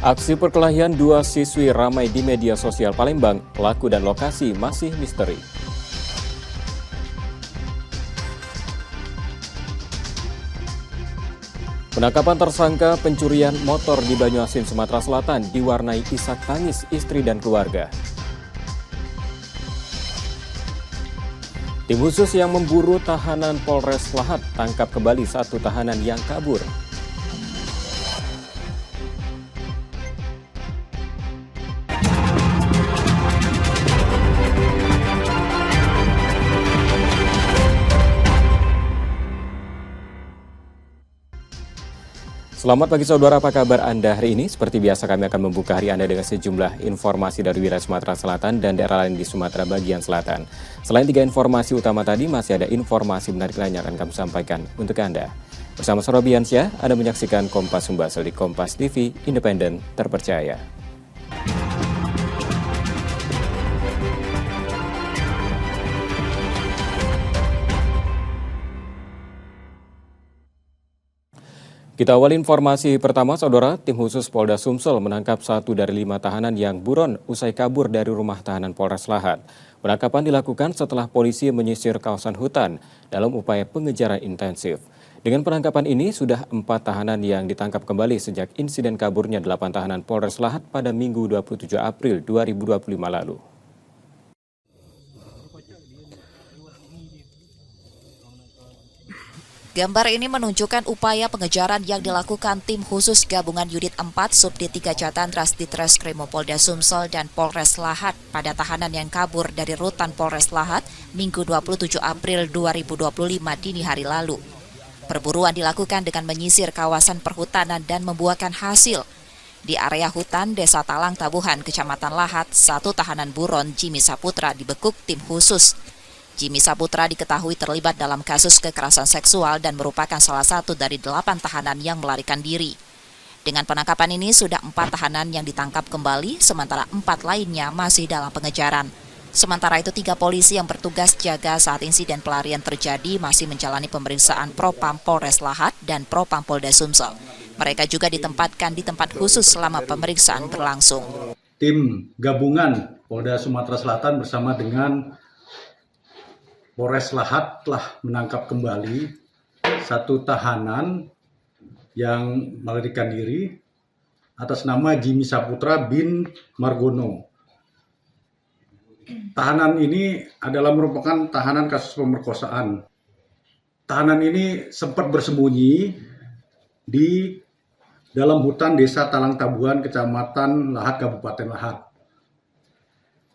Aksi perkelahian dua siswi ramai di media sosial Palembang, pelaku dan lokasi masih misteri. Penangkapan tersangka pencurian motor di Banyuasin, Sumatera Selatan diwarnai isak tangis istri dan keluarga. Tim khusus yang memburu tahanan Polres Lahat tangkap kembali satu tahanan yang kabur. Selamat pagi saudara, apa kabar Anda hari ini? Seperti biasa kami akan membuka hari Anda dengan sejumlah informasi dari wilayah Sumatera Selatan dan daerah lain di Sumatera bagian selatan. Selain 3 informasi utama tadi, masih ada informasi menarik lainnya akan kami sampaikan untuk Anda. Bersama saya Robiansyah, Anda menyaksikan Kompas Sumbasel di Kompas TV, independen, terpercaya. Kita awali informasi pertama, saudara. Tim khusus Polda Sumsel menangkap 1 dari 5 tahanan yang buron usai kabur dari rumah tahanan Polres Lahat. Penangkapan dilakukan setelah polisi menyisir kawasan hutan dalam upaya pengejaran intensif. Dengan penangkapan ini, sudah 4 tahanan yang ditangkap kembali sejak insiden kaburnya 8 tahanan Polres Lahat pada Minggu 27 April 2025 lalu. Gambar ini menunjukkan upaya pengejaran yang dilakukan tim khusus gabungan Unit 4 Subdit 3 Jatantras Ditreskrimum Polda Sumsel dan Polres Lahat pada tahanan yang kabur dari rutan Polres Lahat Minggu 27 April 2025 dini hari lalu. Perburuan dilakukan dengan menyisir kawasan perhutanan dan membuahkan hasil. Di area hutan Desa Talang Tabuhan, Kecamatan Lahat, 1 tahanan buron Jimmy Saputra dibekuk tim khusus. Jimmy Saputra diketahui terlibat dalam kasus kekerasan seksual dan merupakan salah satu dari 8 tahanan yang melarikan diri. Dengan penangkapan ini sudah 4 tahanan yang ditangkap kembali, sementara 4 lainnya masih dalam pengejaran. Sementara itu 3 polisi yang bertugas jaga saat insiden pelarian terjadi masih menjalani pemeriksaan Propam Polres Lahat dan Propam Polda Sumsel. Mereka juga ditempatkan di tempat khusus selama pemeriksaan berlangsung. Tim gabungan Polda Sumatera Selatan bersama dengan Polres Lahat telah menangkap kembali 1 tahanan yang melarikan diri atas nama Jimmy Saputra bin Margono. Tahanan ini adalah merupakan tahanan kasus pemerkosaan. Tahanan ini sempat bersembunyi di dalam hutan Desa Talang Tabuhan, Kecamatan Lahat, Kabupaten Lahat.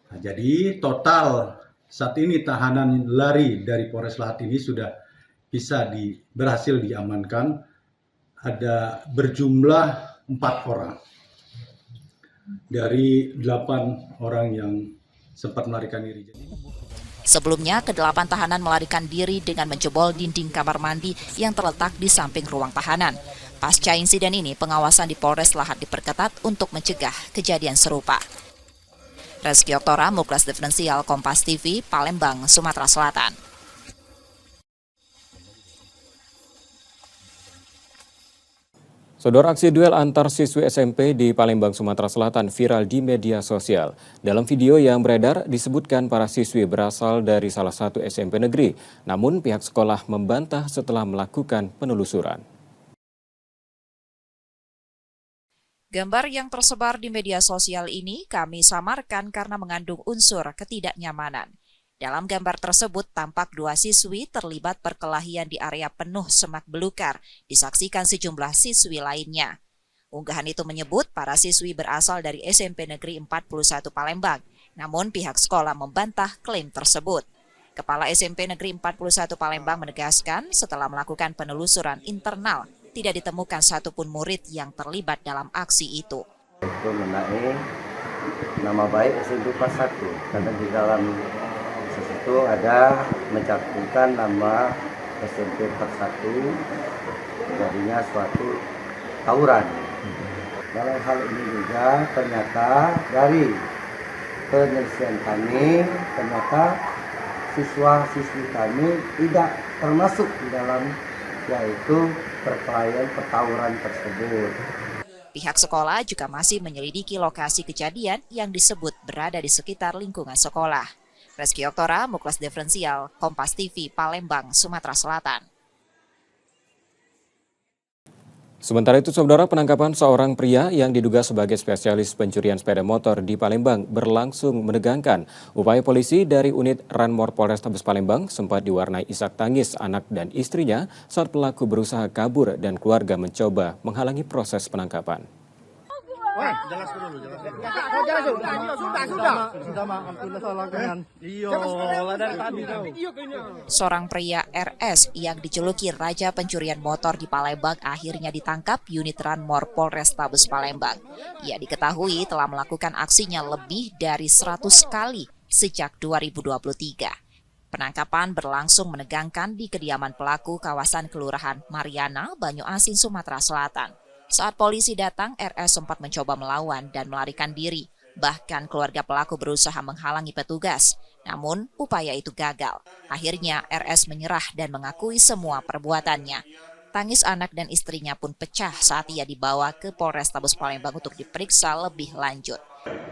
Nah, jadi total saat ini tahanan lari dari Polres Lahat ini sudah bisa berhasil diamankan. Ada berjumlah 4 orang dari 8 orang yang sempat melarikan diri. Sebelumnya, ke-8 tahanan melarikan diri dengan menjebol dinding kamar mandi yang terletak di samping ruang tahanan. Pasca insiden ini, pengawasan di Polres Lahat diperketat untuk mencegah kejadian serupa. Reski Oktora, Muklas Diferensial, Kompas TV, Palembang, Sumatera Selatan. Saudara, aksi duel antar siswi SMP di Palembang, Sumatera Selatan viral di media sosial. Dalam video yang beredar disebutkan para siswi berasal dari salah satu SMP negeri. Namun pihak sekolah membantah setelah melakukan penelusuran. Gambar yang tersebar di media sosial ini kami samarkan karena mengandung unsur ketidaknyamanan. Dalam gambar tersebut tampak 2 siswi terlibat perkelahian di area penuh semak belukar, disaksikan sejumlah siswi lainnya. Unggahan itu menyebut para siswi berasal dari SMP Negeri 41 Palembang, namun pihak sekolah membantah klaim tersebut. Kepala SMP Negeri 41 Palembang menegaskan setelah melakukan penelusuran internal, tidak ditemukan satupun murid yang terlibat dalam aksi itu. Itu menaik nama baik SMP 41 karena di dalam itu ada mencantumkan nama SMP 41 jadinya suatu tawuran. Dalam hal ini juga ternyata dari penelitian kami ternyata siswa-siswi kami tidak termasuk di dalam yaitu perkelahian pertawuran tersebut. Pihak sekolah juga masih menyelidiki lokasi kejadian yang disebut berada di sekitar lingkungan sekolah. Reski Oktora, Muklas Diferensial, Kompas TV, Palembang, Sumatera Selatan. Sementara itu, saudara, penangkapan seorang pria yang diduga sebagai spesialis pencurian sepeda motor di Palembang berlangsung menegangkan. Upaya polisi dari unit Ranmor Polrestabes Palembang sempat diwarnai isak tangis anak dan istrinya saat pelaku berusaha kabur dan keluarga mencoba menghalangi proses penangkapan. Seorang pria RS yang dijuluki Raja Pencurian Motor di Palembang akhirnya ditangkap unit Ranmor Polrestabes Palembang. Ia diketahui telah melakukan aksinya lebih dari 100 kali sejak 2023. Penangkapan berlangsung menegangkan di kediaman pelaku kawasan Kelurahan Mariana, Banyuasin, Sumatera Selatan. Saat polisi datang, RS sempat mencoba melawan dan melarikan diri. Bahkan keluarga pelaku berusaha menghalangi petugas. Namun, upaya itu gagal. Akhirnya, RS menyerah dan mengakui semua perbuatannya. Tangis anak dan istrinya pun pecah saat ia dibawa ke Polrestabes Palembang untuk diperiksa lebih lanjut.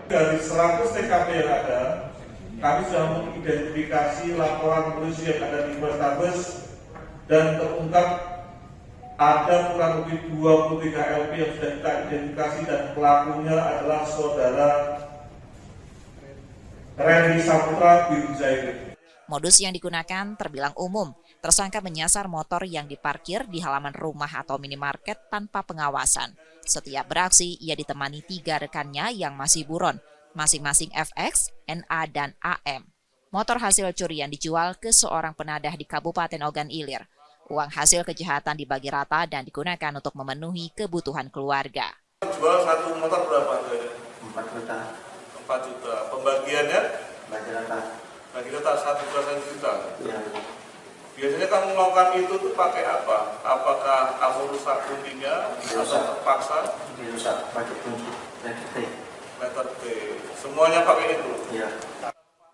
Dari 100 TKP yang ada, kami sudah mengidentifikasi laporan polisi yang ada di Polrestabes dan terungkap ada kurang lebih 23 LP yang sudah kita identifikasi dan pelakunya adalah saudara Randy Saputra Birujairi. Modus yang digunakan terbilang umum. Tersangka menyasar motor yang diparkir di halaman rumah atau minimarket tanpa pengawasan. Setiap beraksi, ia ditemani 3 rekannya yang masih buron, masing-masing FX, NA, dan AM. Motor hasil curian dijual ke seorang penadah di Kabupaten Ogan Ilir. Uang hasil kejahatan dibagi rata dan digunakan untuk memenuhi kebutuhan keluarga. Jual satu motor berapa? 4 juta. 4 juta. Pembagiannya? Bagi rata. Bagi rata 1 juta. Iya. Biasanya kamu melakukan itu tuh pakai apa? Apakah kamu rusak kuntinya atau terpaksa? Dirusak pakai kunci. Letter T. Semuanya pakai itu? Iya.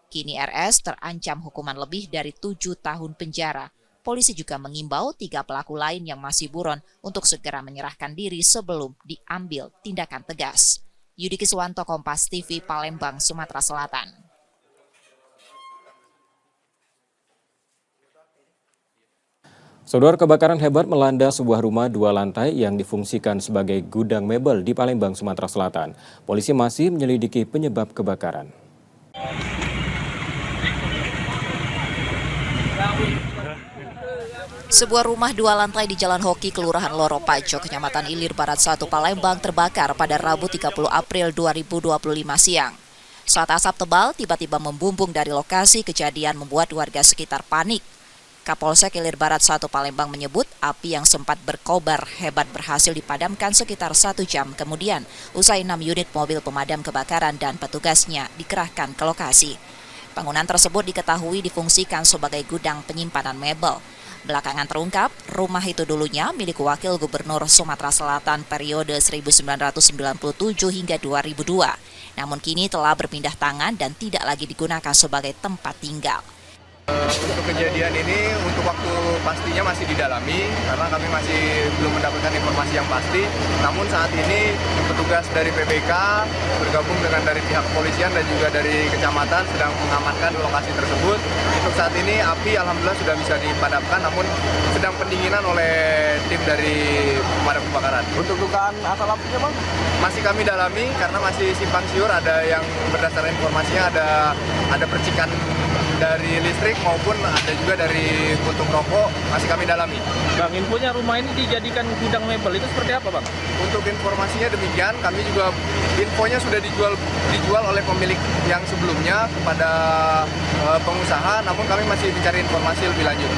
Kini RS terancam hukuman lebih dari 7 tahun penjara. Polisi juga mengimbau 3 pelaku lain yang masih buron untuk segera menyerahkan diri sebelum diambil tindakan tegas. Yudi Kiswanto, Kompas TV, Palembang, Sumatera Selatan. Saudara, kebakaran hebat melanda sebuah rumah 2 lantai yang difungsikan sebagai gudang mebel di Palembang, Sumatera Selatan. Polisi masih menyelidiki penyebab kebakaran. Sebuah rumah 2 lantai di Jalan Hoki, Kelurahan Loro Pajo, Kecamatan Ilir Barat 1, Palembang terbakar pada Rabu 30 April 2025 siang. Saat asap tebal tiba-tiba membumbung dari lokasi kejadian membuat warga sekitar panik. Kapolsek Ilir Barat 1 Palembang menyebut api yang sempat berkobar hebat berhasil dipadamkan sekitar 1 jam kemudian usai 6 unit mobil pemadam kebakaran dan petugasnya dikerahkan ke lokasi. Bangunan tersebut diketahui difungsikan sebagai gudang penyimpanan mebel. Belakangan terungkap, rumah itu dulunya milik Wakil Gubernur Sumatera Selatan periode 1997 hingga 2002. Namun kini telah berpindah tangan dan tidak lagi digunakan sebagai tempat tinggal. Untuk kejadian ini, untuk waktu pastinya masih didalami karena kami masih belum mendapatkan informasi yang pasti. Namun saat ini petugas dari PBK bergabung dengan dari pihak kepolisian dan juga dari kecamatan sedang mengamankan lokasi tersebut. Untuk saat ini api alhamdulillah sudah bisa dipadamkan, namun sedang pendinginan oleh tim dari pemadam kebakaran. Untuk dugaan asal apinya, Bang? Masih kami dalami karena masih simpang siur, ada yang berdasarkan informasinya ada percikan dari listrik maupun ada juga dari puntung rokok, masih kami dalami. Bang, infonya rumah ini dijadikan gudang mebel, itu seperti apa, Bang? Untuk informasinya demikian, kami juga infonya sudah dijual oleh pemilik yang sebelumnya kepada pengusaha, namun kami masih mencari informasi lebih lanjut.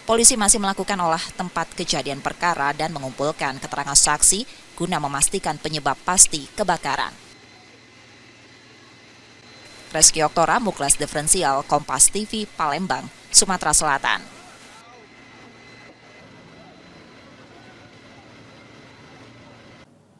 Polisi masih melakukan olah tempat kejadian perkara dan mengumpulkan keterangan saksi guna memastikan penyebab pasti kebakaran. Reski Oktora, Muklas Diferensial, Kompas TV, Palembang, Sumatera Selatan.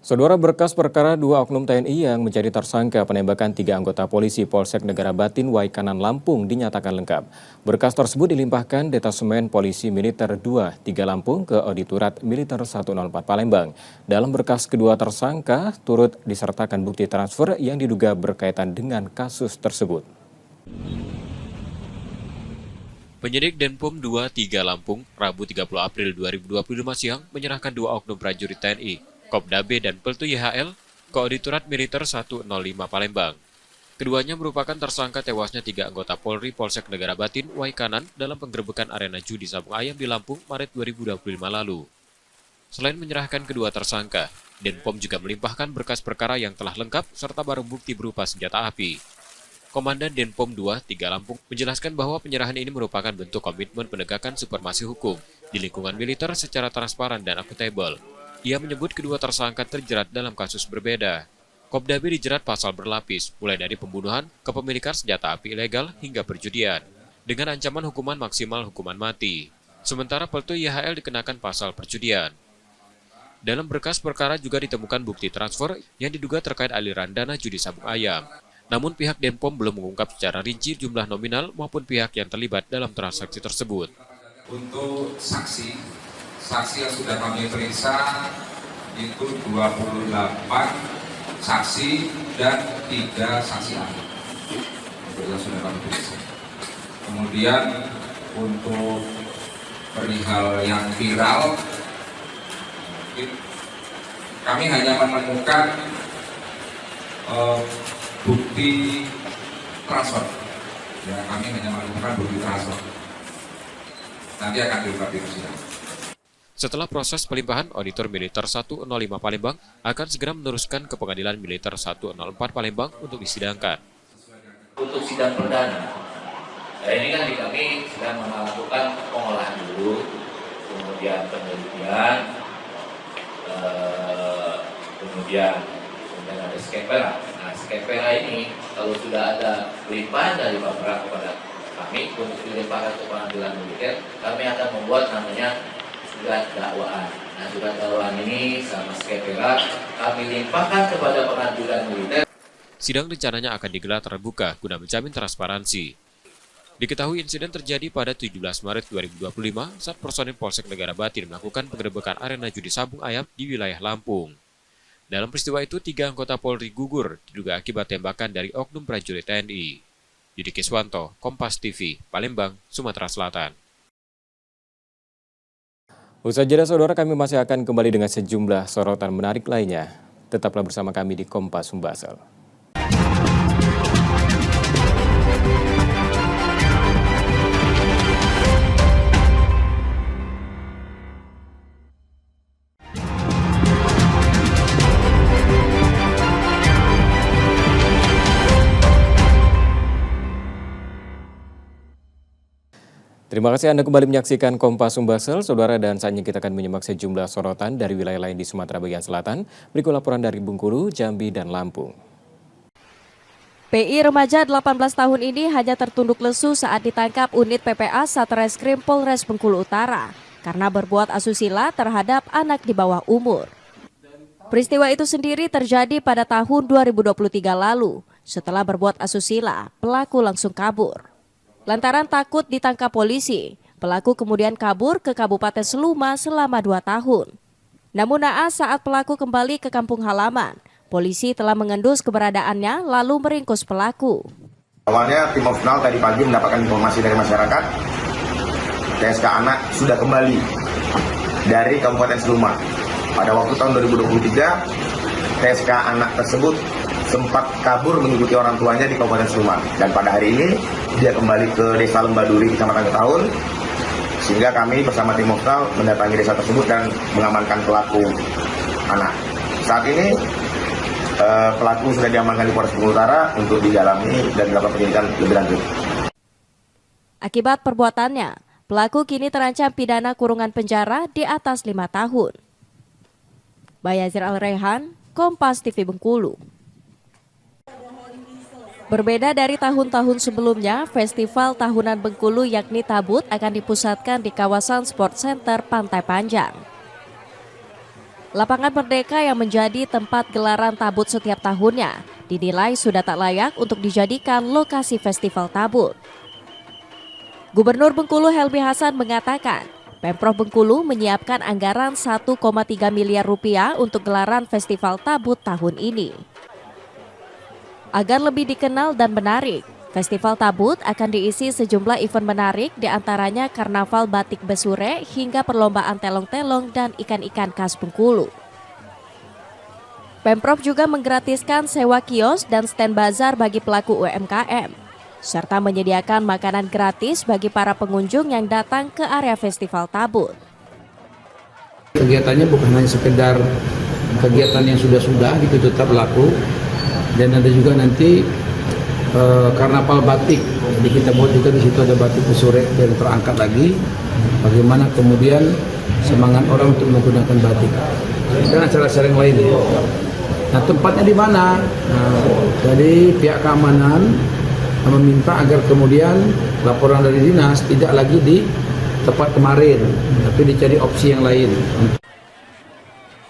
Saudara, berkas perkara 2 oknum TNI yang menjadi tersangka penembakan 3 anggota polisi Polsek Negara Batin Waikanan Lampung dinyatakan lengkap. Berkas tersebut dilimpahkan Detasemen Polisi Militer 2 3 Lampung ke Auditorat Militer 104 Palembang. Dalam berkas kedua tersangka turut disertakan bukti transfer yang diduga berkaitan dengan kasus tersebut. Penyidik Denpom 2 3 Lampung, Rabu 30 April 2025 siang menyerahkan 2 oknum prajurit TNI, Kopda B dan Peltu YHL, ke Auditorat Militer 105 Palembang. Keduanya merupakan tersangka tewasnya 3 anggota Polri Polsek Negara Batin Waikanan dalam penggerebekan arena judi sabung ayam di Lampung Maret 2025 lalu. Selain menyerahkan kedua tersangka, Denpom juga melimpahkan berkas perkara yang telah lengkap serta barang bukti berupa senjata api. Komandan Denpom 2 3 Lampung menjelaskan bahwa penyerahan ini merupakan bentuk komitmen penegakan supremasi hukum di lingkungan militer secara transparan dan akuntabel. Ia menyebut kedua tersangka terjerat dalam kasus berbeda. Kopda B dijerat pasal berlapis, mulai dari pembunuhan, kepemilikan senjata api ilegal, hingga perjudian, dengan ancaman hukuman maksimal hukuman mati. Sementara Peltu YHL dikenakan pasal perjudian. Dalam berkas perkara juga ditemukan bukti transfer yang diduga terkait aliran dana judi sabung ayam. Namun pihak Denpom belum mengungkap secara rinci jumlah nominal maupun pihak yang terlibat dalam transaksi tersebut. Untuk saksi yang sudah kami periksa itu 28 saksi dan 3 saksi ahli. Itu yang sudah kami periksa. Kemudian untuk perihal yang viral, kami hanya menemukan bukti transfer. Ya, kami hanya menemukan bukti transfer. Nanti akan diungkap di persidangan. Setelah proses pelimpahan, Auditor Militer 105 Palembang akan segera meneruskan ke Pengadilan Militer 104 Palembang untuk disidangkan. Untuk sidang perdana, ini kan di kami sedang melakukan pengolahan dulu, kemudian penelitian, kemudian ada skepera. Nah, skepera ini kalau sudah ada pelimpahan dari Bapak kepada kami untuk dilimpahkan ke Pengadilan Militer, kami akan membuat namanya surat dakwaan. Nah, surat dakwaan ini sama skepera kami limpahkan kepada Pengadilan Militer. Sidang rencananya akan digelar terbuka guna menjamin transparansi. Diketahui insiden terjadi pada 17 Maret 2025 saat personil Polsek Negara Batin melakukan penggerebekan arena judi sabung ayam di wilayah Lampung. Dalam peristiwa itu, 3 anggota Polri gugur diduga akibat tembakan dari oknum prajurit TNI. Yudi Kiswanto, Kompas TV, Palembang, Sumatera Selatan. Usai jeda, saudara, kami masih akan kembali dengan sejumlah sorotan menarik lainnya. Tetaplah bersama kami di Kompas Sumbasel. Terima kasih Anda kembali menyaksikan Kompas Sumbasel, saudara, dan saatnya kita akan menyimak sejumlah sorotan dari wilayah lain di Sumatera bagian selatan. Berikut laporan dari Bengkulu, Jambi, dan Lampung. PI remaja 18 tahun ini hanya tertunduk lesu saat ditangkap unit PPA Satreskrim Polres Bengkulu Utara karena berbuat asusila terhadap anak di bawah umur. Peristiwa itu sendiri terjadi pada tahun 2023 lalu. Setelah berbuat asusila, pelaku langsung kabur. Lantaran takut ditangkap polisi, pelaku kemudian kabur ke Kabupaten Seluma selama 2 tahun. Namun naas saat pelaku kembali ke kampung halaman, polisi telah mengendus keberadaannya lalu meringkus pelaku. Awalnya tim opsional tadi pagi mendapatkan informasi dari masyarakat, TSK anak sudah kembali dari Kabupaten Seluma. Pada waktu tahun 2023, TSK anak tersebut sempat kabur mengikuti orang tuanya di Kabupaten Seluma. Dan pada hari ini, dia kembali ke Desa Lembaduli, Kecamatan Ketaun, sehingga kami bersama tim opsional mendatangi desa tersebut dan mengamankan pelaku anak. Saat ini, pelaku sudah diamankan di Polres Bengkulu Utara untuk didalami dan dilakukan penyidikan lebih lanjut. Akibat perbuatannya, pelaku kini terancam pidana kurungan penjara di atas 5 tahun. Bayazir Al-Rehan, Kompas TV Bengkulu. Berbeda dari tahun-tahun sebelumnya, festival tahunan Bengkulu yakni Tabut akan dipusatkan di kawasan Sport Center Pantai Panjang. Lapangan Merdeka yang menjadi tempat gelaran tabut setiap tahunnya dinilai sudah tak layak untuk dijadikan lokasi festival tabut. Gubernur Bengkulu Helmi Hasan mengatakan, Pemprov Bengkulu menyiapkan anggaran 1,3 miliar rupiah untuk gelaran festival tabut tahun ini. Agar lebih dikenal dan menarik, Festival Tabut akan diisi sejumlah event menarik, diantaranya Karnaval Batik Besure hingga perlombaan telong-telong dan ikan-ikan khas Bengkulu. Pemprov juga menggratiskan sewa kios dan stand bazar bagi pelaku UMKM, serta menyediakan makanan gratis bagi para pengunjung yang datang ke area Festival Tabut. Kegiatannya bukan hanya sekedar kegiatan yang sudah-sudah itu tetap berlaku, dan ada juga nanti karnaval batik. Jadi kita buat juga di situ ada batik Besure yang terangkat lagi. Bagaimana kemudian semangat orang untuk menggunakan batik dan acara-acara yang lain. Nah, tempatnya di mana? Jadi pihak keamanan meminta agar kemudian laporan dari dinas tidak lagi di tempat kemarin, tapi dicari opsi yang lain.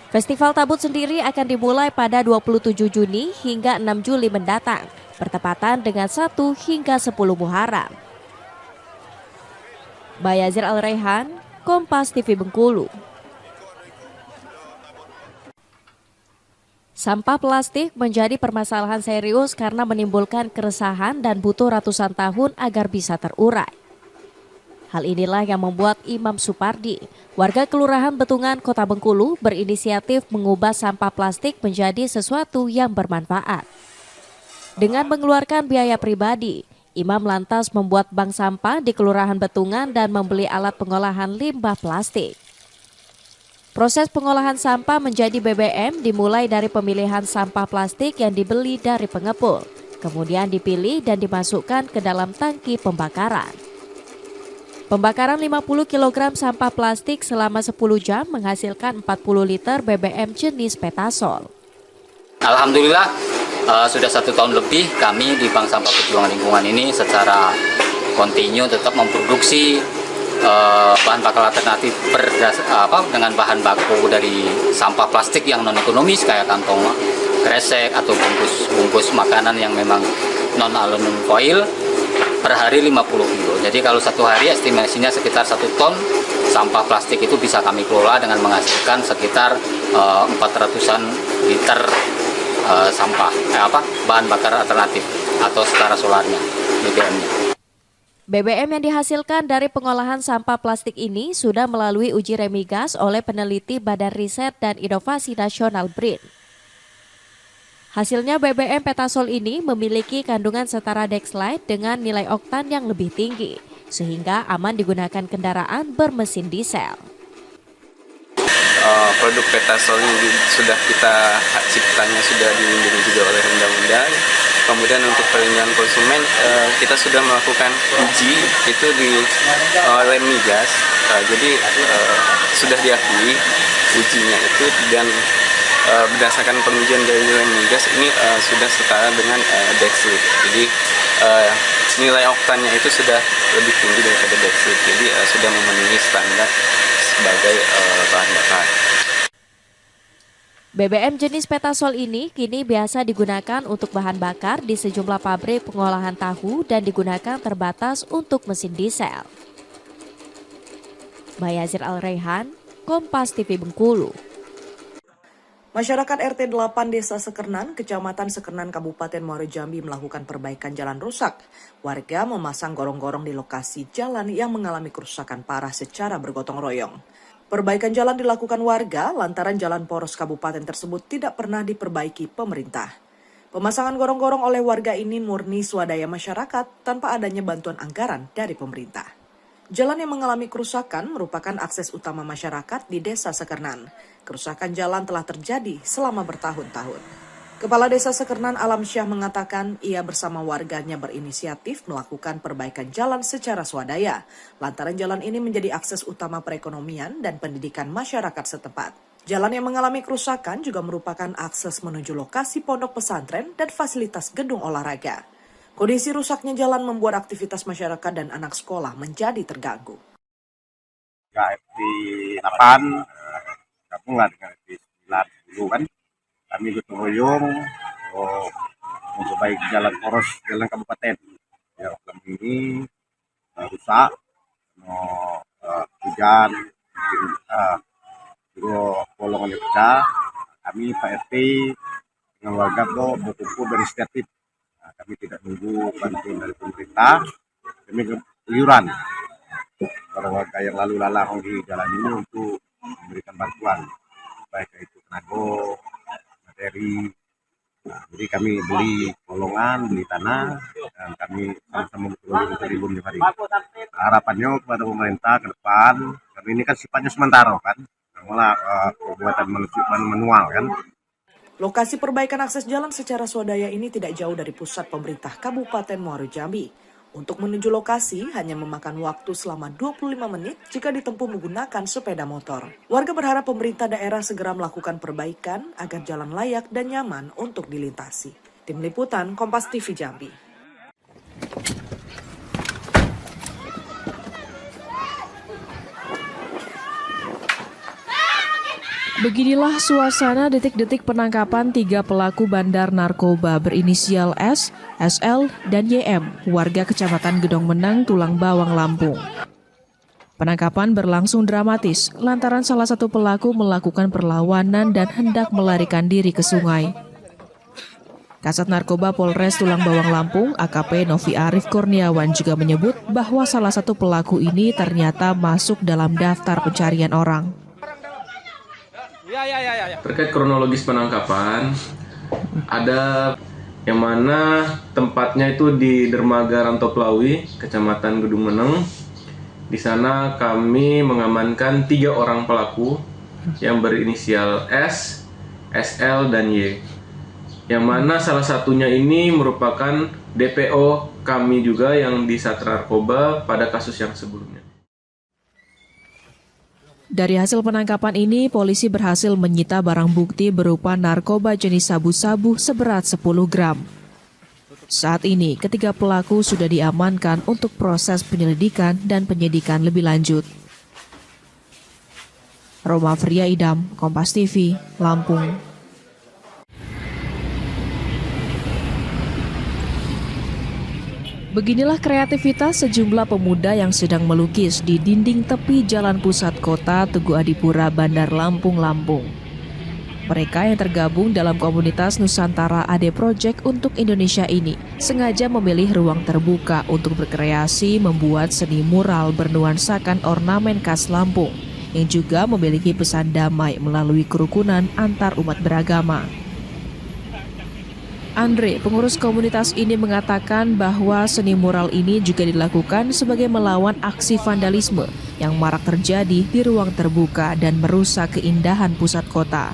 Festival Tabut sendiri akan dimulai pada 27 Juni hingga 6 Juli mendatang, bertepatan dengan 1 hingga 10 Muharram. Bayazir Al-Rehan, Kompas TV Bengkulu. Sampah plastik menjadi permasalahan serius karena menimbulkan keresahan dan butuh ratusan tahun agar bisa terurai. Hal inilah yang membuat Imam Supardi, warga Kelurahan Betungan, Kota Bengkulu, berinisiatif mengubah sampah plastik menjadi sesuatu yang bermanfaat. Dengan mengeluarkan biaya pribadi, Imam lantas membuat bank sampah di Kelurahan Betungan dan membeli alat pengolahan limbah plastik. Proses pengolahan sampah menjadi BBM dimulai dari pemilihan sampah plastik yang dibeli dari pengepul, kemudian dipilih dan dimasukkan ke dalam tangki pembakaran. Pembakaran 50 kg sampah plastik selama 10 jam menghasilkan 40 liter BBM jenis Petasol. Alhamdulillah sudah 1 tahun lebih kami di Bank Sampah Perjuangan Lingkungan ini secara kontinu tetap memproduksi bahan bakar alternatif dengan bahan baku dari sampah plastik yang non ekonomis kayak kantong kresek atau bungkus makanan yang memang non aluminium foil per hari 50 kilo. Jadi kalau 1 hari estimasinya sekitar 1 ton sampah plastik itu bisa kami kelola dengan menghasilkan sekitar 400-an liter sampah bahan bakar alternatif atau setara solarnya BBM-nya. BBM yang dihasilkan dari pengolahan sampah plastik ini sudah melalui uji remigas oleh peneliti Badan Riset dan Inovasi Nasional BRIN. Hasilnya BBM Petasol ini memiliki kandungan setara Dexlite dengan nilai oktan yang lebih tinggi, sehingga aman digunakan kendaraan bermesin diesel. Produk Petasol ini sudah kita hak ciptanya sudah dilindungi juga oleh undang-undang. Kemudian untuk perlindungan konsumen kita sudah melakukan uji itu di Remigas. Jadi sudah diakui ujinya itu dan berdasarkan pengujian dari Remigas ini sudah setara dengan Dexlite. Jadi nilai oktannya itu sudah lebih tinggi daripada Dexlite. Jadi sudah memenuhi standar sebagai bahan bakar. BBM jenis Petasol ini kini biasa digunakan untuk bahan bakar di sejumlah pabrik pengolahan tahu dan digunakan terbatas untuk mesin diesel. Bayazir Al-Rehan, Kompas TV Bengkulu. Masyarakat RT 8 Desa Sekernan, Kecamatan Sekernan, Kabupaten Muaro Jambi melakukan perbaikan jalan rusak. Warga memasang gorong-gorong di lokasi jalan yang mengalami kerusakan parah secara bergotong royong. Perbaikan jalan dilakukan warga lantaran jalan poros kabupaten tersebut tidak pernah diperbaiki pemerintah. Pemasangan gorong-gorong oleh warga ini murni swadaya masyarakat tanpa adanya bantuan anggaran dari pemerintah. Jalan yang mengalami kerusakan merupakan akses utama masyarakat di Desa Sekernan. Kerusakan jalan telah terjadi selama bertahun-tahun. Kepala Desa Sekernan Alam Syah mengatakan ia bersama warganya berinisiatif melakukan perbaikan jalan secara swadaya, lantaran jalan ini menjadi akses utama perekonomian dan pendidikan masyarakat setempat. Jalan yang mengalami kerusakan juga merupakan akses menuju lokasi pondok pesantren dan fasilitas gedung olahraga. Kondisi rusaknya jalan membuat aktivitas masyarakat dan anak sekolah menjadi terganggu. RT 8 gabunglah dengan RT lahat dulu kan. Kami gotong royong memperbaiki jalan poros jalan kabupaten. Ya, selama ini rusak, hujan, bolongannya pecah. Kami Pak RT dengan warga berkumpul berinisiatif. Kami tidak nunggu bantuan dari pemerintah, kami keluyuran para warga yang lalu lalang di jalan ini untuk memberikan bantuan, baik itu tenaga, materi. Jadi kami beli bolongan, beli tanah, dan kami sama-sama berkeliling hari. Harapannya kepada pemerintah ke depan, karena ini kan sifatnya sementara kan, malah perbuatan manual kan. Lokasi perbaikan akses jalan secara swadaya ini tidak jauh dari pusat pemerintah Kabupaten Muaro Jambi. Untuk menuju lokasi hanya memakan waktu selama 25 menit jika ditempuh menggunakan sepeda motor. Warga berharap pemerintah daerah segera melakukan perbaikan agar jalan layak dan nyaman untuk dilintasi. Tim Liputan Kompas TV Jambi. Beginilah suasana detik-detik penangkapan 3 pelaku bandar narkoba berinisial S, SL, dan YM, warga Kecamatan Gedong Menang, Tulang Bawang, Lampung. Penangkapan berlangsung dramatis lantaran salah satu pelaku melakukan perlawanan dan hendak melarikan diri ke sungai. Kasat Narkoba Polres Tulang Bawang, Lampung, AKP Novi Arif Kurniawan juga menyebut bahwa salah satu pelaku ini ternyata masuk dalam daftar pencarian orang. Terkait kronologis penangkapan, ada yang mana tempatnya itu di Dermaga Rantoplawi, Kecamatan Gedung Meneng. Di sana kami mengamankan 3 orang pelaku yang berinisial S, SL, dan Y. Yang mana salah satunya ini merupakan DPO kami juga yang di Satra Narkoba pada kasus yang sebelumnya. Dari hasil penangkapan ini, polisi berhasil menyita barang bukti berupa narkoba jenis sabu-sabu seberat 10 gram. Saat ini, ketiga pelaku sudah diamankan untuk proses penyelidikan dan penyidikan lebih lanjut. Roma Fria Idam, Kompas TV, Lampung. Beginilah kreativitas sejumlah pemuda yang sedang melukis di dinding tepi Jalan Pusat Kota Tugu Adipura, Bandar Lampung, Lampung. Mereka yang tergabung dalam komunitas Nusantara AD Project untuk Indonesia ini sengaja memilih ruang terbuka untuk berkreasi membuat seni mural bernuansakan ornamen khas Lampung yang juga memiliki pesan damai melalui kerukunan antar umat beragama. Andre, pengurus komunitas ini mengatakan bahwa seni mural ini juga dilakukan sebagai melawan aksi vandalisme yang marak terjadi di ruang terbuka dan merusak keindahan pusat kota.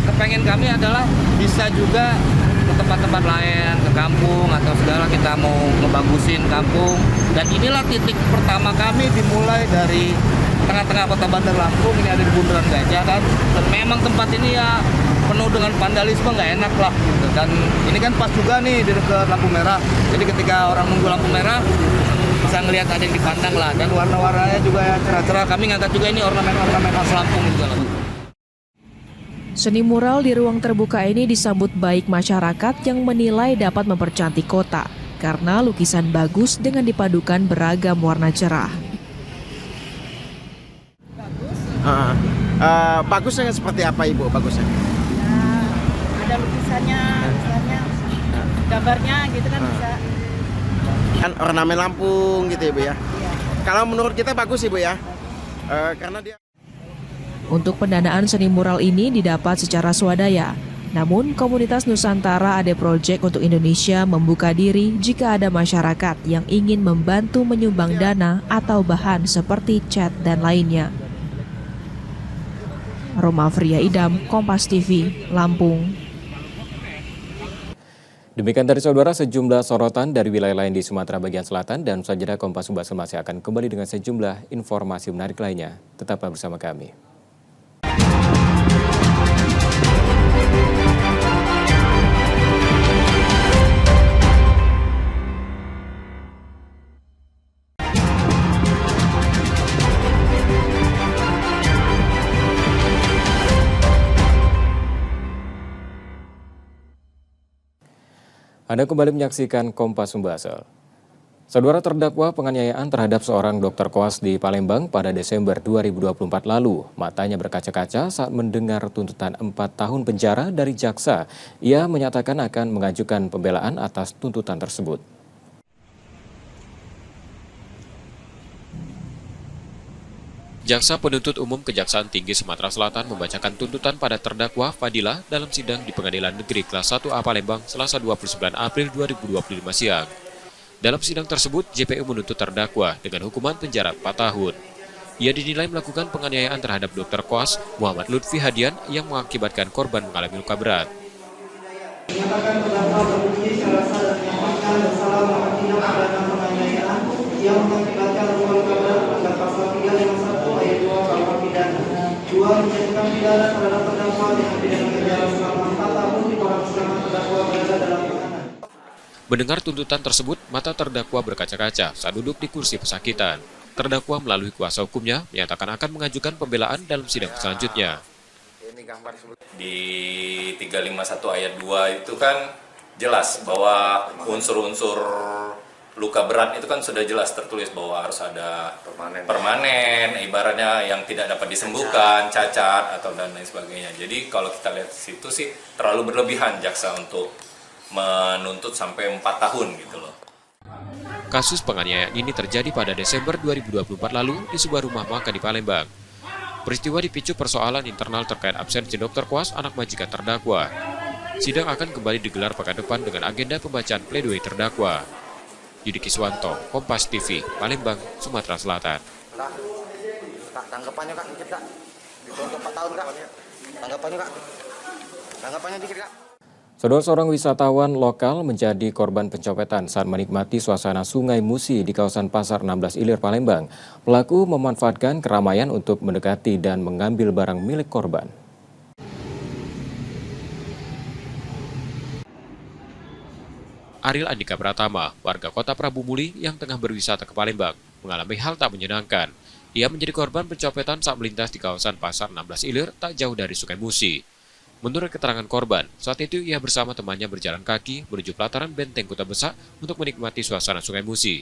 Kepengen kami adalah bisa juga ke tempat-tempat lain, ke kampung atau segala kita mau ngebagusin kampung. Dan inilah titik pertama kami dimulai dari tengah-tengah kota Bandar Lampung, ini ada di Bundaran Gajah kan. Dan memang tempat ini ya penuh dengan vandalisme, nggak enak lah gitu. Dan ini kan pas juga nih di dekat lampu merah, jadi ketika orang nunggu lampu merah bisa ngelihat ada yang dipandang lah, dan warna-warnanya juga ya cerah-cerah. Kami ngangkat juga ini ornamen-ornamen khas Lampung juga lah. Seni mural di ruang terbuka ini disambut baik masyarakat yang menilai dapat mempercantik kota karena lukisan bagus dengan dipadukan beragam warna cerah. Bagusnya seperti apa Ibu bagusnya? Ada lukisannya, misalnya gambarnya gitu kan bisa. Kan ornamen Lampung gitu Ibu ya. Kalau menurut kita bagus Ibu ya. Karena dia. Untuk pendanaan seni mural ini didapat secara swadaya. Namun komunitas Nusantara AD Project untuk Indonesia membuka diri jika ada masyarakat yang ingin membantu menyumbang dana atau bahan seperti cat dan lainnya. Roma Fria Idam, Kompas TV, Lampung. Demikian dari saudara sejumlah sorotan dari wilayah lain di Sumatera bagian selatan, dan saja Kompas masih akan kembali dengan sejumlah informasi menarik lainnya. Tetaplah bersama kami. Anda kembali menyaksikan Kompas Membasel. Saudara, terdakwa penganiayaan terhadap seorang dokter koas di Palembang pada Desember 2024 lalu. Matanya berkaca-kaca saat mendengar tuntutan 4 tahun penjara dari jaksa. Ia menyatakan akan mengajukan pembelaan atas tuntutan tersebut. Jaksa Penuntut Umum Kejaksaan Tinggi Sumatera Selatan membacakan tuntutan pada terdakwa Fadilah dalam sidang di Pengadilan Negeri Kelas 1A Palembang Selasa 29 April 2025 siang. Dalam sidang tersebut, JPU menuntut terdakwa dengan hukuman penjara 4 tahun. Ia dinilai melakukan penganiayaan terhadap dokter koas Muhammad Lutfi Hadian yang mengakibatkan korban mengalami luka berat. Menyatakan terdakwa terbukti secara sah dan menyatakan bersalah melakukan tindak pidana penganiayaan yang mengakibatkan luka berat melanggar pasal 351 ayat 2 KUH pidana. 2. Menjatuhkan pidana terhadap terdakwa dengan pidana penjara selama 4 tahun di bawah selama terdakwa berada dalam tahanan. Mendengar tuntutan tersebut, mata terdakwa berkaca-kaca saat duduk di kursi pesakitan. Terdakwa melalui kuasa hukumnya menyatakan akan mengajukan pembelaan dalam sidang selanjutnya. Di 351 ayat 2 itu kan jelas bahwa unsur-unsur luka berat itu kan sudah jelas tertulis bahwa harus ada permanen, ibaratnya yang tidak dapat disembuhkan, cacat atau dan lain sebagainya. Jadi kalau kita lihat situ sih terlalu berlebihan jaksa untuk menuntut sampai 4 tahun gitu loh. Kasus penganiayaan ini terjadi pada Desember 2024 lalu di sebuah rumah makan di Palembang. Peristiwa dipicu persoalan internal terkait absensi dokter koas anak majikan terdakwa. Sidang akan kembali digelar pekan depan dengan agenda pembacaan pledoi terdakwa. Yudi Kiswanto, Kompas TV, Palembang, Sumatera Selatan. Kak, tanggapannya Kak, dikit Kak. Untuk 4 tahun Kak. Tanggapannya Kak. Tanggapannya dikit Kak. Saudara, seorang wisatawan lokal menjadi korban pencopetan saat menikmati suasana Sungai Musi di kawasan Pasar 16 Ilir, Palembang. Pelaku memanfaatkan keramaian untuk mendekati dan mengambil barang milik korban. Ariel Andika Pratama, warga kota Prabu Muli yang tengah berwisata ke Palembang, mengalami hal tak menyenangkan. Ia menjadi korban pencopetan saat melintas di kawasan Pasar 16 Ilir tak jauh dari Sungai Musi. Menurut keterangan korban, saat itu ia bersama temannya berjalan kaki menuju pelataran Benteng Kuta Besak untuk menikmati suasana Sungai Musi.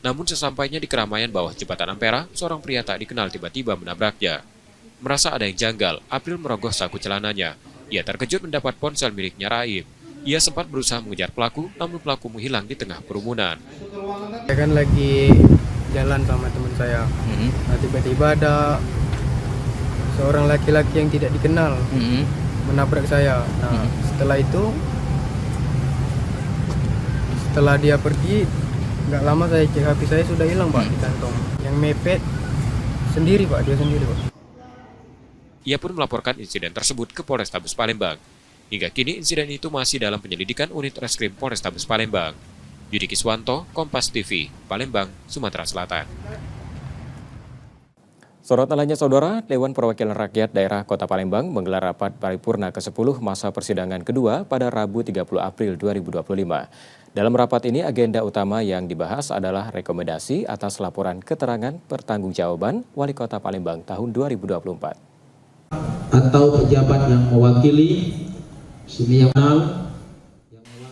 Namun sesampainya di keramaian bawah jembatan Ampera, seorang pria tak dikenal tiba-tiba menabraknya. Merasa ada yang janggal, April merogoh saku celananya. Ia terkejut mendapat ponsel miliknya Raib. Ia sempat berusaha mengejar pelaku, namun pelaku menghilang di tengah kerumunan. Saya kan lagi jalan sama teman saya. Nah, tiba-tiba ada seorang laki-laki yang tidak dikenal menabrak saya. Nah, setelah itu, setelah dia pergi, nggak lama saya cek HP saya sudah hilang Pak di kantong. Yang mepet sendiri Pak, dia sendiri Pak. Ia pun melaporkan insiden tersebut ke Polrestabes Palembang. Hingga kini insiden itu masih dalam penyelidikan unit reskrim Polrestabes Palembang. Yudi Kiswanto, Kompas TV, Palembang, Sumatera Selatan. Sorotan lainnya, Saudara, Dewan Perwakilan Rakyat Daerah Kota Palembang menggelar rapat paripurna ke-10 masa persidangan kedua pada Rabu 30 April 2025. Dalam rapat ini, agenda utama yang dibahas adalah rekomendasi atas laporan keterangan pertanggungjawaban Wali Kota Palembang tahun 2024. Atau pejabat yang mewakili sini yang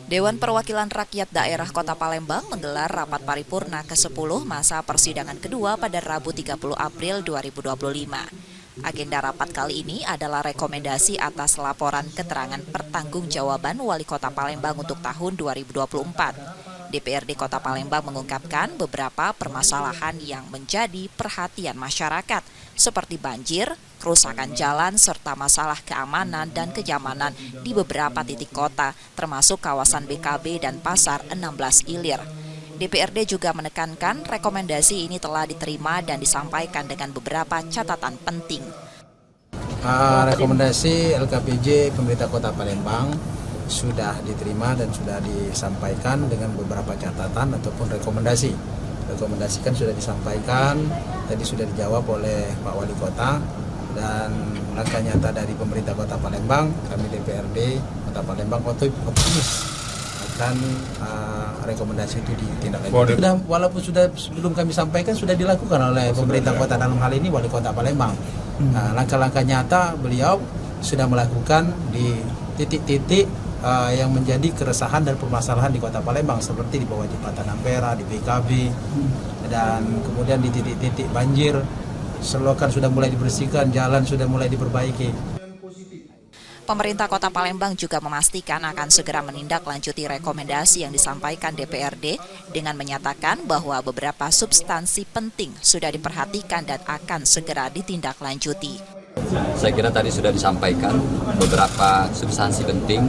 Dewan Perwakilan Rakyat Daerah Kota Palembang menggelar rapat paripurna ke-10 masa persidangan kedua pada Rabu 30 April 2025. Agenda rapat kali ini adalah rekomendasi atas laporan keterangan pertanggungjawaban Wali Kota Palembang untuk tahun 2024. DPRD Kota Palembang mengungkapkan beberapa permasalahan yang menjadi perhatian masyarakat, seperti banjir, kerusakan jalan, serta masalah keamanan dan kenyamanan di beberapa titik kota, termasuk kawasan BKB dan Pasar 16 Ilir. DPRD juga menekankan rekomendasi ini telah diterima dan disampaikan dengan beberapa catatan penting. Rekomendasi LKPJ pemerintah Kota Palembang sudah diterima dan sudah disampaikan dengan beberapa catatan ataupun rekomendasi. Rekomendasi kan sudah disampaikan, tadi sudah dijawab oleh Pak Wali Kota, dan langkah nyata dari pemerintah Kota Palembang, kami DPRD Kota Palembang optimis akan rekomendasi itu ditindaklanjuti. Walaupun sudah sebelum kami sampaikan sudah dilakukan oleh pemerintah kota, dalam hal ini Wali Kota Palembang. Langkah-langkah nyata beliau sudah melakukan di titik-titik yang menjadi keresahan dan permasalahan di Kota Palembang, seperti di bawah jembatan Ampera, di BKB, dan kemudian di titik-titik banjir, selokan sudah mulai dibersihkan, jalan sudah mulai diperbaiki. Pemerintah Kota Palembang juga memastikan akan segera menindaklanjuti rekomendasi yang disampaikan DPRD dengan menyatakan bahwa beberapa substansi penting sudah diperhatikan dan akan segera ditindaklanjuti. Saya kira tadi sudah disampaikan beberapa substansi penting.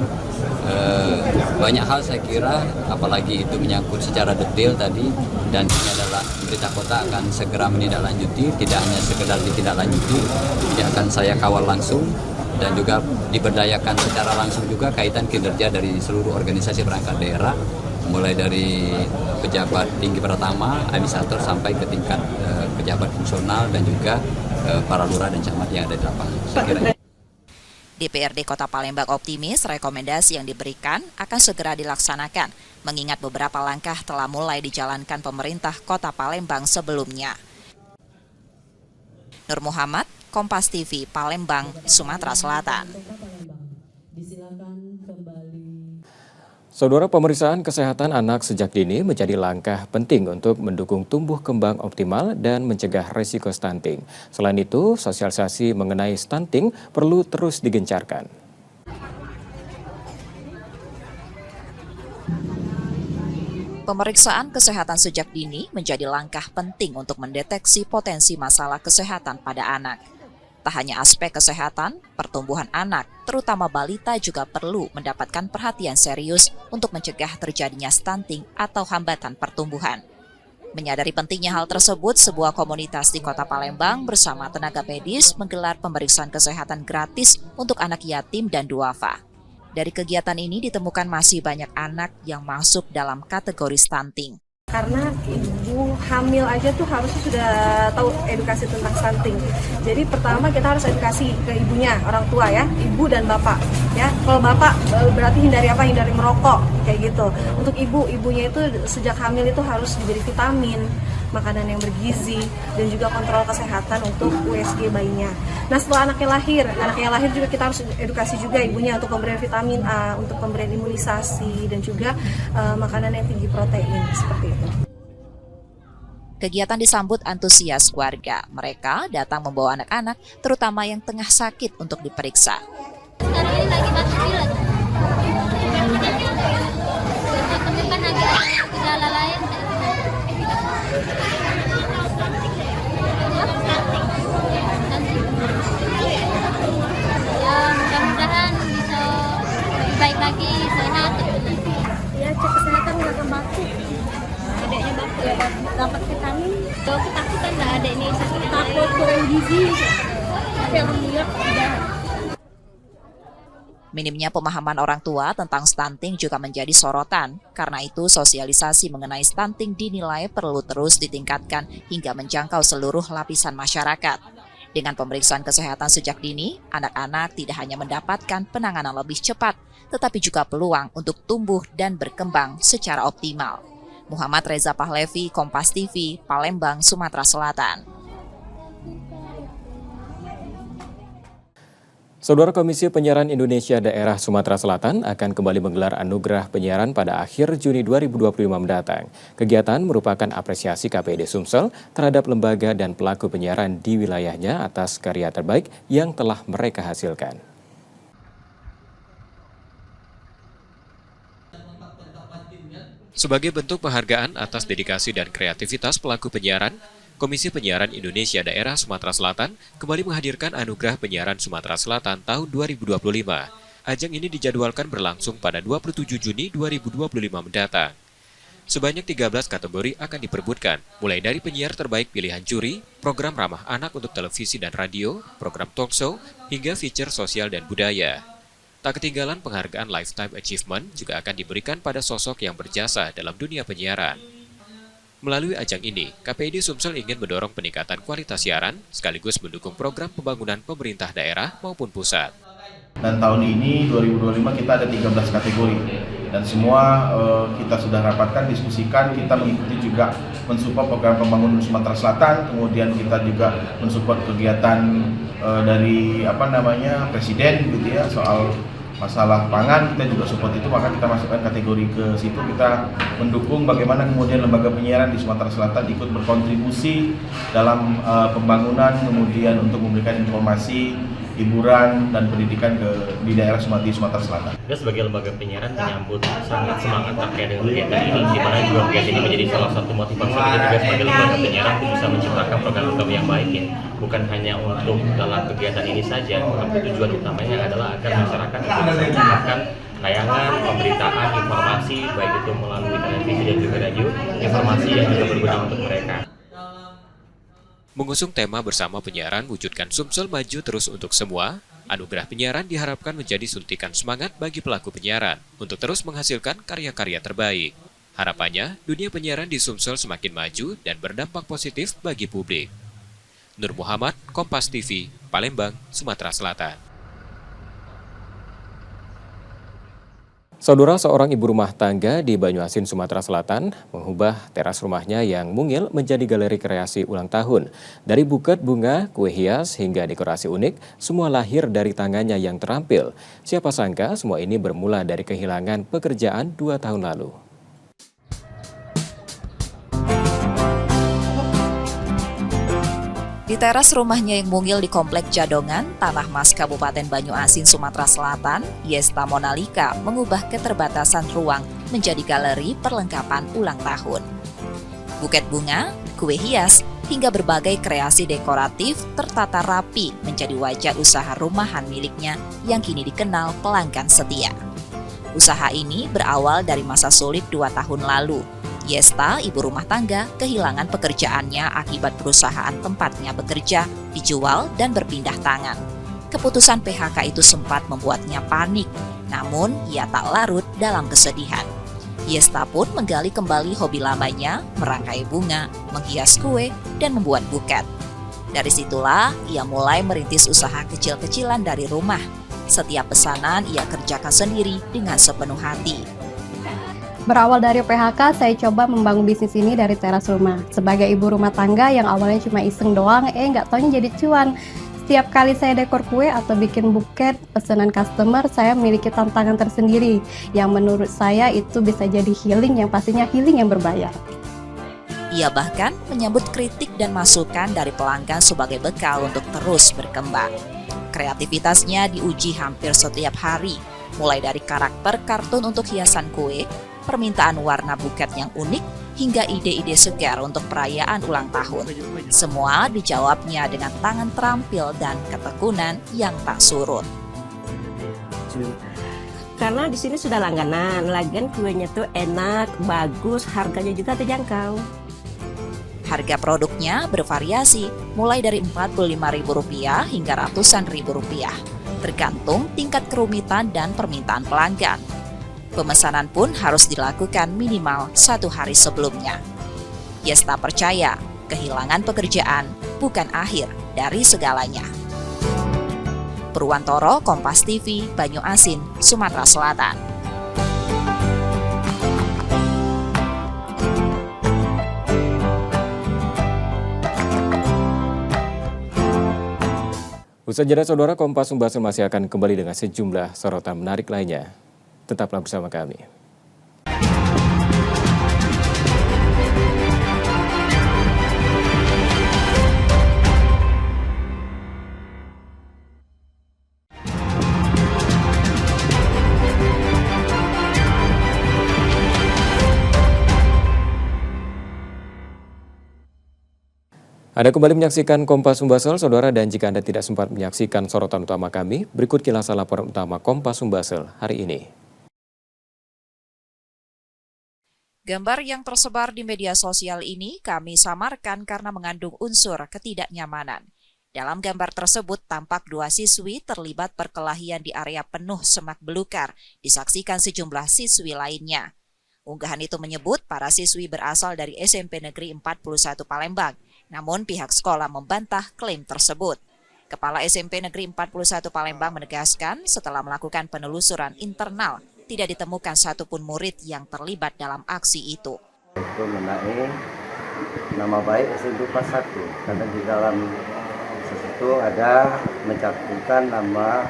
Banyak hal saya kira, apalagi itu menyangkut secara detail tadi, dan ini adalah pemerintah kota akan segera menindaklanjuti, tidak hanya sekedar ditindaklanjuti, yang akan saya kawal langsung, dan juga diberdayakan secara langsung juga kaitan kinerja dari seluruh organisasi perangkat daerah, mulai dari pejabat tinggi pertama, administrator, sampai ke tingkat pejabat fungsional dan juga para lurah dan camat yang ada di lapangan. Saya kira. DPRD Kota Palembang optimis rekomendasi yang diberikan akan segera dilaksanakan, mengingat beberapa langkah telah mulai dijalankan pemerintah Kota Palembang sebelumnya. Nur Muhammad, Kompas TV, Palembang, Sumatera Selatan. Saudara, pemeriksaan kesehatan anak sejak dini menjadi langkah penting untuk mendukung tumbuh kembang optimal dan mencegah risiko stunting. Selain itu, sosialisasi mengenai stunting perlu terus digencarkan. Pemeriksaan kesehatan sejak dini menjadi langkah penting untuk mendeteksi potensi masalah kesehatan pada anak. Tak hanya aspek kesehatan, pertumbuhan anak, terutama balita juga perlu mendapatkan perhatian serius untuk mencegah terjadinya stunting atau hambatan pertumbuhan. Menyadari pentingnya hal tersebut, sebuah komunitas di Kota Palembang bersama tenaga medis menggelar pemeriksaan kesehatan gratis untuk anak yatim dan duafa. Dari kegiatan ini ditemukan masih banyak anak yang masuk dalam kategori stunting. Karena ibu hamil aja tuh harusnya sudah tahu edukasi tentang stunting. Jadi pertama kita harus edukasi ke ibunya, orang tua ya, ibu dan bapak. Ya, kalau bapak berarti hindari apa? Hindari merokok kayak gitu. Untuk ibunya itu sejak hamil itu harus diberi vitamin, makanan yang bergizi, dan juga kontrol kesehatan untuk USG bayinya. Nah, setelah anaknya lahir juga kita harus edukasi juga ibunya untuk pemberian vitamin A, untuk pemberian imunisasi, dan juga makanan yang tinggi protein seperti itu. Kegiatan disambut antusias warga. Mereka datang membawa anak-anak, terutama yang tengah sakit untuk diperiksa. Sekarang ini lagi masuk pilot. Temukan agak gejala lain. Ya, mudah-mudahan bisa baik lagi, sehat. Ya, cek kesehatan nggak batuk. Adiknya batuk ya, dapat vitamin. Kalau ketakutan nggak ada ini sakit, takut kurang gizi. Tapi alhamdulillah udah. Minimnya pemahaman orang tua tentang stunting juga menjadi sorotan. Karena itu, sosialisasi mengenai stunting dinilai perlu terus ditingkatkan hingga menjangkau seluruh lapisan masyarakat. Dengan pemeriksaan kesehatan sejak dini, anak-anak tidak hanya mendapatkan penanganan lebih cepat, tetapi juga peluang untuk tumbuh dan berkembang secara optimal. Muhammad Reza Pahlevi, Kompas TV, Palembang, Sumatera Selatan. Saudara, Komisi Penyiaran Indonesia Daerah Sumatera Selatan akan kembali menggelar anugerah penyiaran pada akhir Juni 2025 mendatang. Kegiatan merupakan apresiasi KPID Sumsel terhadap lembaga dan pelaku penyiaran di wilayahnya atas karya terbaik yang telah mereka hasilkan. Sebagai bentuk penghargaan atas dedikasi dan kreativitas pelaku penyiaran, Komisi Penyiaran Indonesia Daerah Sumatera Selatan kembali menghadirkan Anugerah Penyiaran Sumatera Selatan tahun 2025. Ajang ini dijadwalkan berlangsung pada 27 Juni 2025 mendatang. Sebanyak 13 kategori akan diperebutkan, mulai dari penyiar terbaik pilihan juri, program ramah anak untuk televisi dan radio, program talkshow, hingga feature sosial dan budaya. Tak ketinggalan penghargaan Lifetime Achievement juga akan diberikan pada sosok yang berjasa dalam dunia penyiaran. Melalui ajang ini, KPID Sumsel ingin mendorong peningkatan kualitas siaran sekaligus mendukung program pembangunan pemerintah daerah maupun pusat. Dan tahun ini 2025 kita ada 13 kategori dan semua kita sudah rapatkan, diskusikan, kita mengikuti juga mensupport program pembangunan Sumatera Selatan, kemudian kita juga mensupport kegiatan dari Presiden gitu ya, soal masalah pangan kita juga support itu, maka kita masukkan kategori ke situ. Kita mendukung bagaimana kemudian lembaga penyiaran di Sumatera Selatan ikut berkontribusi dalam pembangunan, kemudian untuk memberikan informasi, hiburan dan pendidikan di daerah Sumatera Selatan. Kita sebagai lembaga penyiaran menyambut sangat semangat terkait dengan kegiatan ini, di mana juga kegiatan ini menjadi salah satu motivasi kita juga sebagai lembaga penyiaran untuk bisa menciptakan program-program yang baik ya. Bukan hanya untuk dalam kegiatan ini saja, tapi tujuan utamanya adalah agar masyarakat bisa mendapatkan tayangan, pemberitaan, informasi, baik itu melalui televisi dan juga radio, informasi yang juga berguna untuk mereka. Mengusung tema bersama penyiaran wujudkan Sumsel maju terus untuk semua, anugerah penyiaran diharapkan menjadi suntikan semangat bagi pelaku penyiaran untuk terus menghasilkan karya-karya terbaik. Harapannya, dunia penyiaran di Sumsel semakin maju dan berdampak positif bagi publik. Nur Muhammad, Kompas TV, Palembang, Sumatera Selatan. Saudara, seorang ibu rumah tangga di Banyuasin, Sumatera Selatan mengubah teras rumahnya yang mungil menjadi galeri kreasi ulang tahun. Dari buket bunga, kue hias, hingga dekorasi unik, semua lahir dari tangannya yang terampil. Siapa sangka semua ini bermula dari kehilangan pekerjaan 2 tahun lalu. Di teras rumahnya yang mungil di Komplek Jadongan, Tanah Mas, Kabupaten Banyuasin, Sumatera Selatan, Yesta Monalika mengubah keterbatasan ruang menjadi galeri perlengkapan ulang tahun. Buket bunga, kue hias, hingga berbagai kreasi dekoratif tertata rapi menjadi wajah usaha rumahan miliknya yang kini dikenal pelanggan setia. Usaha ini berawal dari masa sulit 2 tahun lalu. Yesta, ibu rumah tangga, kehilangan pekerjaannya akibat perusahaan tempatnya bekerja, dijual dan berpindah tangan. Keputusan PHK itu sempat membuatnya panik, namun ia tak larut dalam kesedihan. Yesta pun menggali kembali hobi lamanya, merangkai bunga, menghias kue, dan membuat buket. Dari situlah ia mulai merintis usaha kecil-kecilan dari rumah. Setiap pesanan ia kerjakan sendiri dengan sepenuh hati. Berawal dari PHK, saya coba membangun bisnis ini dari teras rumah. Sebagai ibu rumah tangga yang awalnya cuma iseng doang, nggak taunya jadi cuan. Setiap kali saya dekor kue atau bikin buket pesanan customer, saya memiliki tantangan tersendiri yang menurut saya itu bisa jadi healing, yang pastinya healing yang berbayar. Ia bahkan menyambut kritik dan masukan dari pelanggan sebagai bekal untuk terus berkembang. Kreativitasnya diuji hampir setiap hari, mulai dari karakter kartun untuk hiasan kue, permintaan warna buket yang unik, hingga ide-ide segar untuk perayaan ulang tahun. Semua dijawabnya dengan tangan terampil dan ketekunan yang tak surut. Karena di sini sudah langganan, lagian kuenya tuh enak, bagus, harganya juga terjangkau. Harga produknya bervariasi, mulai dari Rp45.000 hingga ratusan ribu rupiah, tergantung tingkat kerumitan dan permintaan pelanggan. Pemesanan pun harus dilakukan minimal 1 hari sebelumnya. Yesta percaya, kehilangan pekerjaan bukan akhir dari segalanya. Purwantoro, Kompas TV, Banyuasin, Sumatera Selatan. Usai jeda, saudara, Kompas Sumbasel masih akan kembali dengan sejumlah sorotan menarik lainnya. Tetaplah bersama kami. Anda kembali menyaksikan Kompas Sumbasel, saudara, dan jika Anda tidak sempat menyaksikan sorotan utama kami, berikut kilasan laporan utama Kompas Sumbasel hari ini. Gambar yang tersebar di media sosial ini kami samarkan karena mengandung unsur ketidaknyamanan. Dalam gambar tersebut tampak 2 siswi terlibat perkelahian di area penuh semak belukar, disaksikan sejumlah siswi lainnya. Unggahan itu menyebut para siswi berasal dari SMP Negeri 41 Palembang, namun pihak sekolah membantah klaim tersebut. Kepala SMP Negeri 41 Palembang menegaskan setelah melakukan penelusuran internal, tidak ditemukan satupun murid yang terlibat dalam aksi itu. Itu menaik nama baik SMP 41 karena di dalam situ ada mencantumkan nama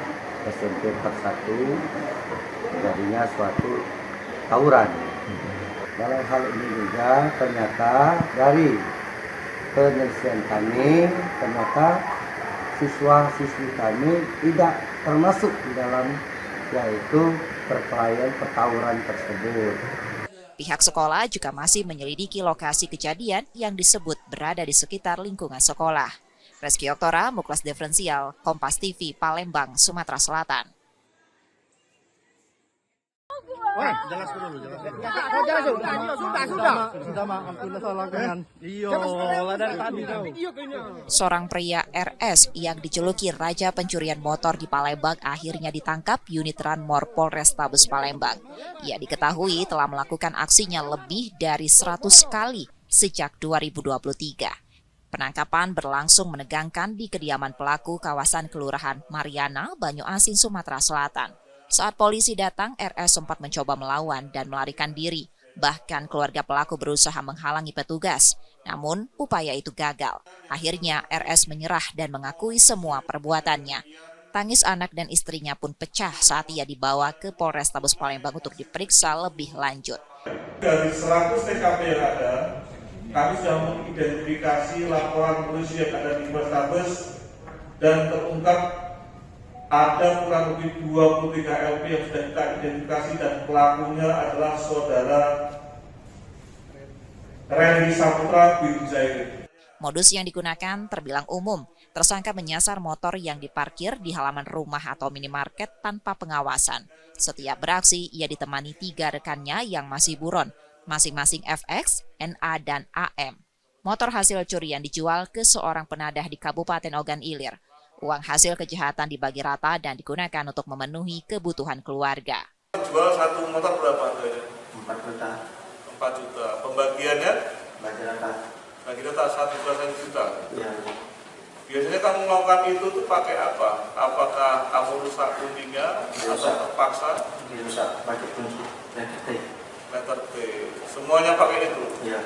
SMP 41 terjadinya suatu tawuran. Dalam hal ini juga ternyata dari penyelesaian kami, ternyata siswa-siswi kami tidak termasuk di dalam yaitu perkelahian pertawuran tersebut. Pihak sekolah juga masih menyelidiki lokasi kejadian yang disebut berada di sekitar lingkungan sekolah. Reski Oktora, Muklas Diferensial, Kompas TV, Palembang, Sumatera Selatan. Seorang pria RS yang dijuluki Raja Pencurian Motor di Palembang akhirnya ditangkap unit Ranmor Polrestabes Palembang. Ia diketahui telah melakukan aksinya lebih dari 100 kali sejak 2023. Penangkapan berlangsung menegangkan di kediaman pelaku kawasan Kelurahan Mariana, Banyuasin, Sumatera Selatan. Saat polisi datang, RS sempat mencoba melawan dan melarikan diri. Bahkan keluarga pelaku berusaha menghalangi petugas. Namun, upaya itu gagal. Akhirnya, RS menyerah dan mengakui semua perbuatannya. Tangis anak dan istrinya pun pecah saat ia dibawa ke Polrestabes Palembang untuk diperiksa lebih lanjut. Dari 100 TKP yang ada, kami sudah mengidentifikasi laporan polisi yang ada di Polrestabes dan terungkap ada kurang lebih 23 LP yang sudah kita identifikasi dan pelakunya adalah saudara Randy Saputra bin Zaid. Modus yang digunakan terbilang umum. Tersangka menyasar motor yang diparkir di halaman rumah atau minimarket tanpa pengawasan. Setiap beraksi, ia ditemani 3 rekannya yang masih buron, masing-masing FX, NA, dan AM. Motor hasil curian dijual ke seorang penadah di Kabupaten Ogan Ilir. Uang hasil kejahatan dibagi rata dan digunakan untuk memenuhi kebutuhan keluarga. Jual satu motor berapa? 4 juta. 4 juta. Pembagiannya? Bagi rata. Bagi rata 1 juta. Iya. Biasanya kamu melakukan itu tuh pakai apa? Apakah kamu rusak kuningnya atau terpaksa? Dirusak pakai kunci letter T. Letter T. Semuanya pakai itu? Iya.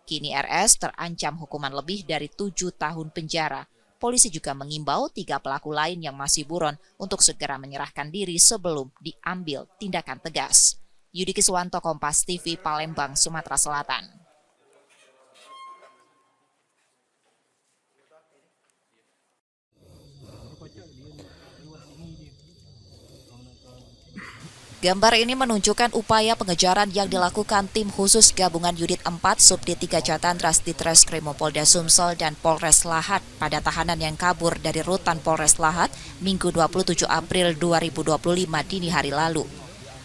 Kini RS terancam hukuman lebih dari 7 tahun penjara. Polisi juga mengimbau 3 pelaku lain yang masih buron untuk segera menyerahkan diri sebelum diambil tindakan tegas. Yudi Kiswanto, Kompas TV, Palembang, Sumatera Selatan. Gambar ini menunjukkan upaya pengejaran yang dilakukan tim khusus gabungan Unit 4 Subdit 3 Jatantras di Treskrimum Polda Sumsel dan Polres Lahat pada tahanan yang kabur dari rutan Polres Lahat Minggu 27 April 2025 dini hari lalu.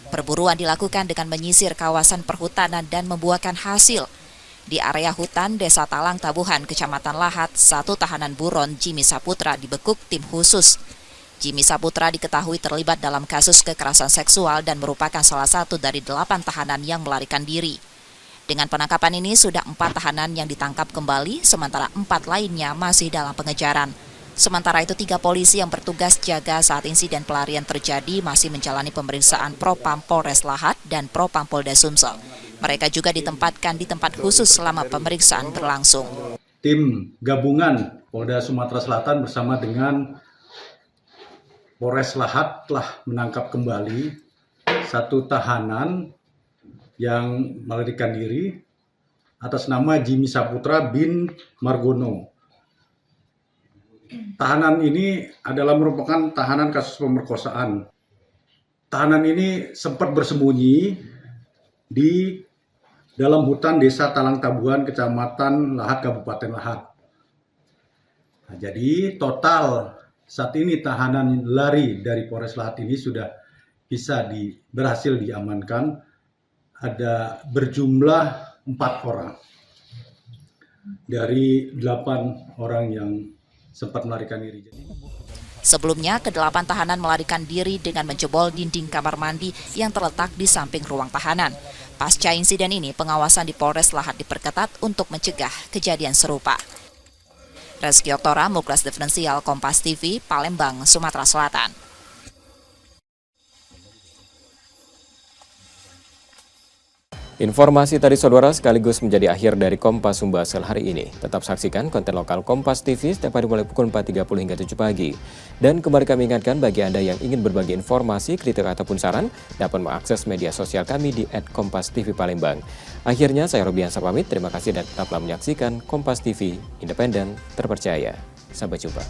Perburuan dilakukan dengan menyisir kawasan perhutanan dan membuahkan hasil. Di area hutan Desa Talang Tabuhan, Kecamatan Lahat, 1 tahanan buron Jimmy Saputra dibekuk tim khusus. Jimmy Saputra diketahui terlibat dalam kasus kekerasan seksual dan merupakan salah satu dari 8 tahanan yang melarikan diri. Dengan penangkapan ini sudah 4 tahanan yang ditangkap kembali, sementara 4 lainnya masih dalam pengejaran. Sementara itu 3 polisi yang bertugas jaga saat insiden pelarian terjadi masih menjalani pemeriksaan Propam Polres Lahat dan Propam Polda Sumsel. Mereka juga ditempatkan di tempat khusus selama pemeriksaan berlangsung. Tim gabungan Polda Sumatera Selatan bersama dengan Polres Lahat telah menangkap kembali 1 tahanan yang melarikan diri atas nama Jimmy Saputra bin Margono. Tahanan ini adalah merupakan tahanan kasus pemerkosaan. Tahanan ini sempat bersembunyi di dalam hutan Desa Talang Tabuhan, Kecamatan Lahat, Kabupaten Lahat. Nah, jadi total saat ini tahanan lari dari Polres Lahat ini sudah bisa berhasil diamankan. Ada berjumlah 4 orang dari 8 orang yang sempat melarikan diri. Sebelumnya, ke-8 tahanan melarikan diri dengan menjebol dinding kamar mandi yang terletak di samping ruang tahanan. Pasca insiden ini, pengawasan di Polres Lahat diperketat untuk mencegah kejadian serupa. Reski Oktora, Muklas Diferensial, Kompas TV, Palembang, Sumatera Selatan. Informasi tadi saudara sekaligus menjadi akhir dari Kompas Sumbaksel hari ini. Tetap saksikan konten lokal Kompas TV setiap hari mulai pukul 4.30 hingga 7 pagi. Dan kembali kami ingatkan bagi Anda yang ingin berbagi informasi, kritik ataupun saran, dapat mengakses media sosial kami di @kompastv_palembang. Akhirnya saya Robiansa pamit, terima kasih dan tetaplah menyaksikan Kompas TV, independen, terpercaya. Sampai jumpa.